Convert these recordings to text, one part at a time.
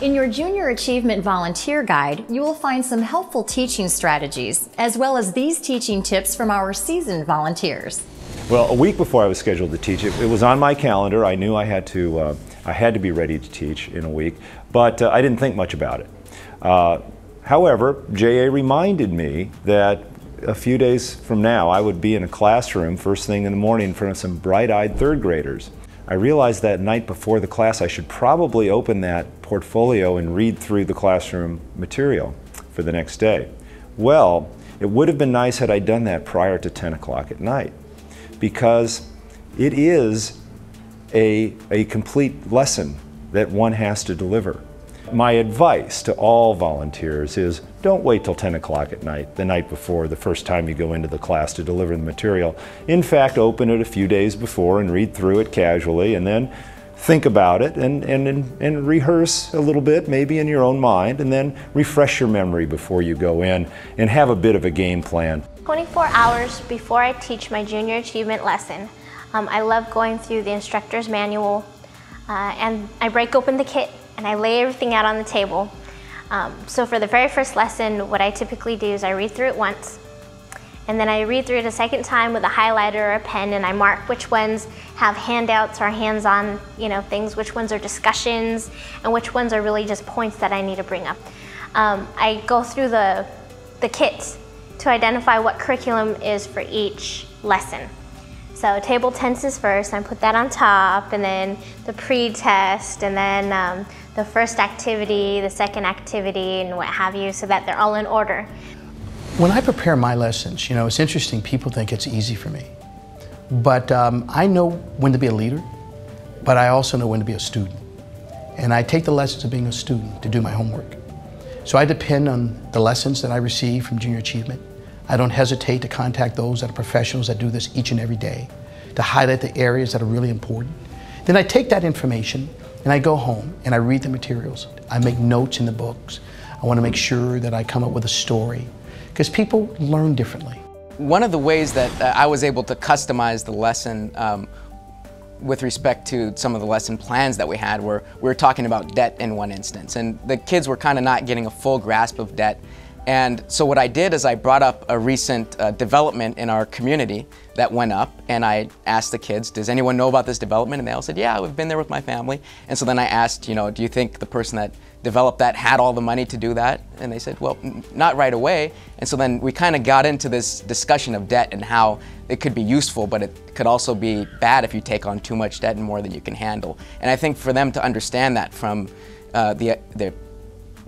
In your Junior Achievement Volunteer Guide, you will find some helpful teaching strategies, as well as these teaching tips from our seasoned volunteers. Well, a week before I was scheduled to teach, it was on my calendar. I knew I had to be ready to teach in a week, but I didn't think much about it. However, JA reminded me that a few days from now I would be in a classroom first thing in the morning in front of some bright-eyed third graders. I realized that night before the class I should probably open that portfolio and read through the classroom material for the next day. Well, it would have been nice had I done that prior to 10 o'clock at night, because it is a complete lesson that one has to deliver. My advice to all volunteers is don't wait till 10 o'clock at night, the night before, the first time you go into the class to deliver the material. In fact, open it a few days before and read through it casually, and then think about it and rehearse a little bit, maybe in your own mind, and then refresh your memory before you go in and have a bit of a game plan. 24 hours before I teach my Junior Achievement lesson, I love going through the instructor's manual, and I break open the kit and I lay everything out on the table. So for the very first lesson, what I typically do is I read through it once, and then I read through it a second time with a highlighter or a pen, and I mark which ones have handouts or hands-on, things, which ones are discussions, and which ones are really just points that I need to bring up. I go through the kit to identify what curriculum is for each lesson. So table tenses first, I put that on top, and then the pre-test, and then the first activity, the second activity, and what have you, so that they're all in order. When I prepare my lessons, it's interesting, people think it's easy for me. But I know when to be a leader, but I also know when to be a student. And I take the lessons of being a student to do my homework. So I depend on the lessons that I receive from Junior Achievement. I don't hesitate to contact those that are professionals that do this each and every day, to highlight the areas that are really important. Then I take that information and I go home and I read the materials. I make notes in the books. I want to make sure that I come up with a story, because people learn differently. One of the ways that I was able to customize the lesson with respect to some of the lesson plans that we had, were we were talking about debt in one instance, and the kids were kind of not getting a full grasp of debt. And so what I did is I brought up a recent development in our community that went up, and I asked the kids, does anyone know about this development? And they all said, yeah, we've been there with my family. And so then I asked, do you think the person that developed that had all the money to do that? And they said, well, not right away. And so then we kind of got into this discussion of debt and how it could be useful, but it could also be bad if you take on too much debt and more than you can handle. And I think for them to understand that from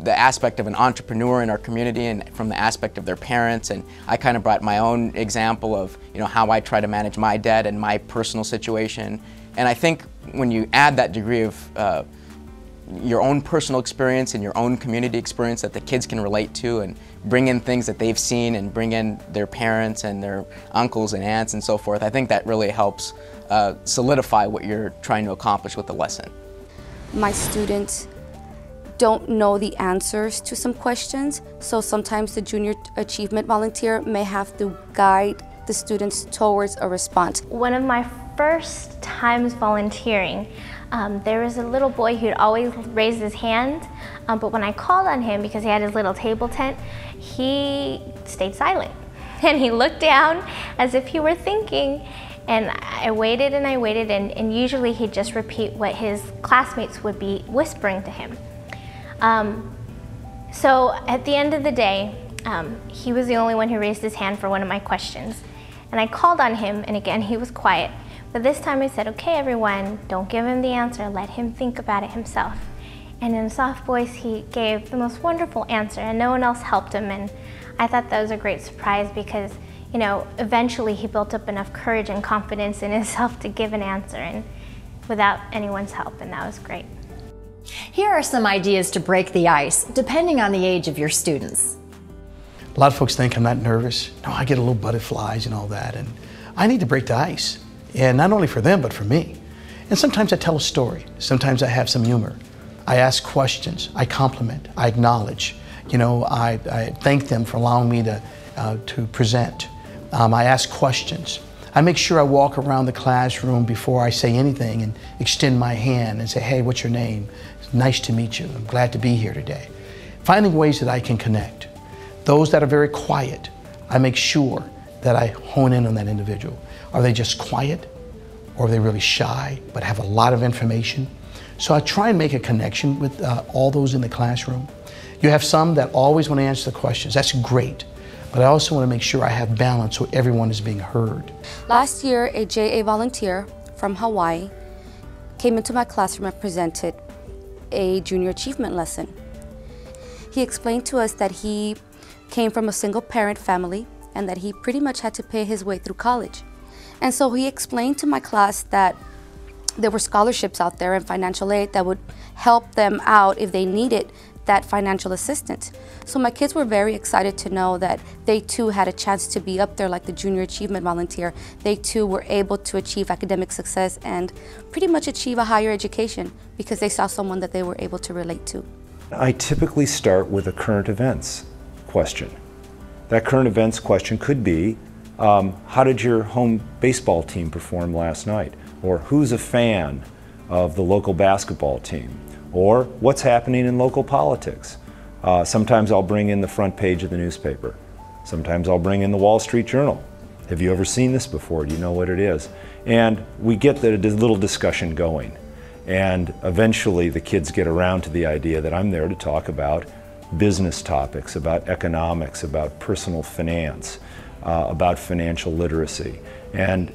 the aspect of an entrepreneur in our community and from the aspect of their parents, and I kind of brought my own example of how I try to manage my debt and my personal situation. And I think when you add that degree of your own personal experience and your own community experience that the kids can relate to, and bring in things that they've seen and bring in their parents and their uncles and aunts and so forth, I think that really helps solidify what you're trying to accomplish with the lesson. My students don't know the answers to some questions, so sometimes the Junior Achievement volunteer may have to guide the students towards a response. One of my first times volunteering, there was a little boy who'd always raise his hand, but when I called on him because he had his little table tent, he stayed silent. And he looked down as if he were thinking, and I waited, and usually he'd just repeat what his classmates would be whispering to him. So at the end of the day, he was the only one who raised his hand for one of my questions. And I called on him, and again, he was quiet. But this time I said, okay, everyone, don't give him the answer, let him think about it himself. And in a soft voice, he gave the most wonderful answer, and no one else helped him. And I thought that was a great surprise because, eventually he built up enough courage and confidence in himself to give an answer, and without anyone's help, and that was great. Here are some ideas to break the ice, depending on the age of your students. A lot of folks think I'm not nervous. No, I get a little butterflies and all that, and I need to break the ice. And not only for them, but for me. And sometimes I tell a story. Sometimes I have some humor. I ask questions. I compliment. I acknowledge. I thank them for allowing me to present. I ask questions. I make sure I walk around the classroom before I say anything and extend my hand and say, hey, what's your name? It's nice to meet you. I'm glad to be here today. Finding ways that I can connect. Those that are very quiet, I make sure that I hone in on that individual. Are they just quiet? Or are they really shy but have a lot of information? So I try and make a connection with all those in the classroom. You have some that always want to answer the questions. That's great. But I also want to make sure I have balance so everyone is being heard. Last year, a JA volunteer from Hawaii came into my classroom and presented a junior achievement lesson. He explained to us that he came from a single parent family and that he pretty much had to pay his way through college. And so he explained to my class that there were scholarships out there and financial aid that would help them out if they needed that financial assistance. So my kids were very excited to know that they too had a chance to be up there like the Junior Achievement Volunteer. They too were able to achieve academic success and pretty much achieve a higher education because they saw someone that they were able to relate to. I typically start with a current events question. That current events question could be, how did your home baseball team perform last night? Or who's a fan of the local basketball team? Or what's happening in local politics? Sometimes I'll bring in the front page of the newspaper. Sometimes I'll bring in the Wall Street Journal. Have you ever seen this before? Do you know what it is? And we get the little discussion going. And eventually the kids get around to the idea that I'm there to talk about business topics, about economics, about personal finance, about financial literacy. And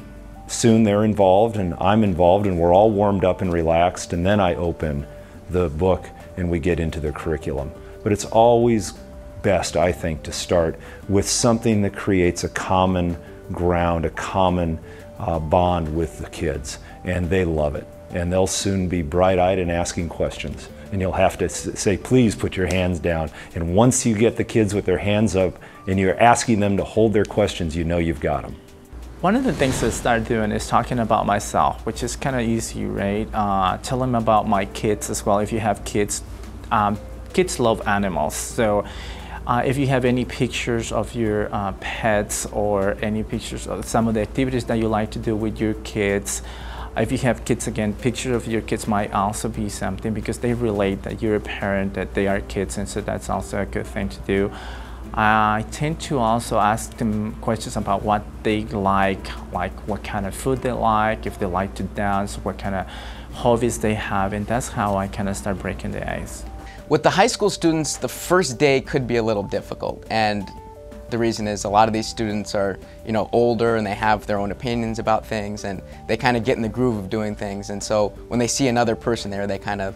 soon they're involved and I'm involved and we're all warmed up and relaxed, and then I open the book and we get into their curriculum. But it's always best, I think, to start with something that creates a common ground, a common bond with the kids, and they love it. And they'll soon be bright-eyed and asking questions. And you'll have to say, please put your hands down. And once you get the kids with their hands up and you're asking them to hold their questions, you know you've got them. One of the things I started doing is talking about myself, which is kind of easy, right? Tell them about my kids as well. If you have kids, kids love animals. So if you have any pictures of your pets or any pictures of some of the activities that you like to do with your kids, if you have kids, again, pictures of your kids might also be something because they relate that you're a parent, that they are kids, and so that's also a good thing to do. I tend to also ask them questions about what they like what kind of food they like, if they like to dance, what kind of hobbies they have, and that's how I kind of start breaking the ice. With the high school students, the first day could be a little difficult, and the reason is a lot of these students are, older and they have their own opinions about things, and they kind of get in the groove of doing things, and so when they see another person there, they kind of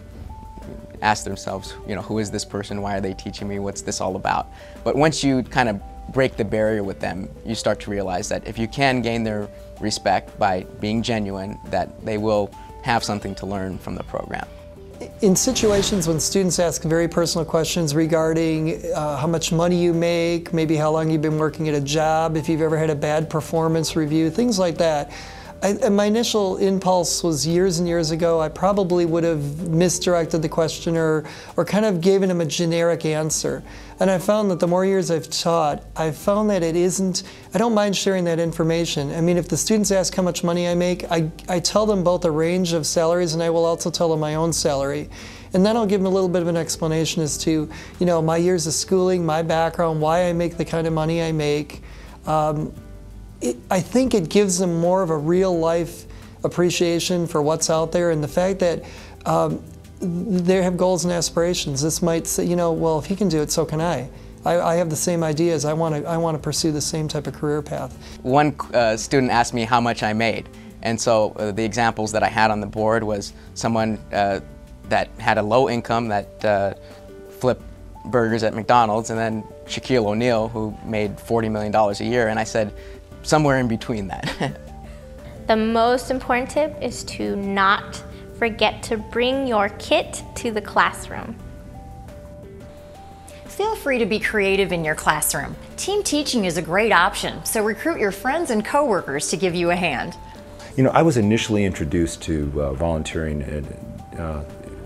ask themselves, who is this person? Why are they teaching me? What's this all about? But once you kind of break the barrier with them, you start to realize that if you can gain their respect by being genuine, that they will have something to learn from the program. In situations when students ask very personal questions regarding how much money you make, maybe how long you've been working at a job, if you've ever had a bad performance review, things like that, my initial impulse was years and years ago, I probably would have misdirected the questioner or kind of given him a generic answer. And I found that the more years I've taught, I've found that I don't mind sharing that information. I mean, if the students ask how much money I make, I tell them both a range of salaries, and I will also tell them my own salary. And then I'll give them a little bit of an explanation as to, my years of schooling, my background, why I make the kind of money I make. I think it gives them more of a real life appreciation for what's out there, and the fact that they have goals and aspirations. This might say, well, if he can do it, so can I. I have the same ideas. I want to pursue the same type of career path. One student asked me how much I made, and so the examples that I had on the board was someone that had a low income that flipped burgers at McDonald's, and then Shaquille O'Neal, who made $40 million a year, and I said, somewhere in between that. The most important tip is to not forget to bring your kit to the classroom. Feel free to be creative in your classroom. Team teaching is a great option, so recruit your friends and coworkers to give you a hand. I was initially introduced to volunteering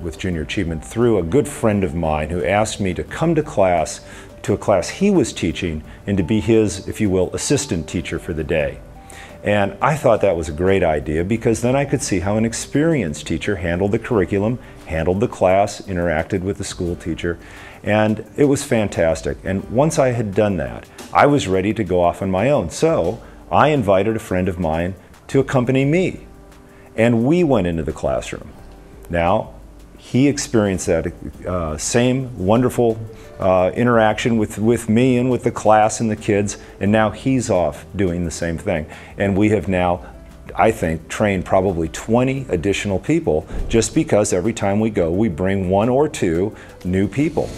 with Junior Achievement through a good friend of mine who asked me to come to a class he was teaching and to be his, if you will, assistant teacher for the day. And I thought that was a great idea because then I could see how an experienced teacher handled the curriculum, handled the class, interacted with the school teacher, and it was fantastic. And once I had done that, I was ready to go off on my own. So I invited a friend of mine to accompany me, and we went into the classroom. Now, he experienced that same wonderful interaction with me and with the class and the kids, and now he's off doing the same thing. And we have now, I think, trained probably 20 additional people just because every time we go, we bring 1 or 2 new people.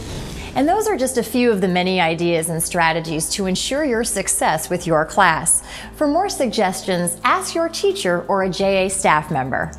And those are just a few of the many ideas and strategies to ensure your success with your class. For more suggestions, ask your teacher or a JA staff member.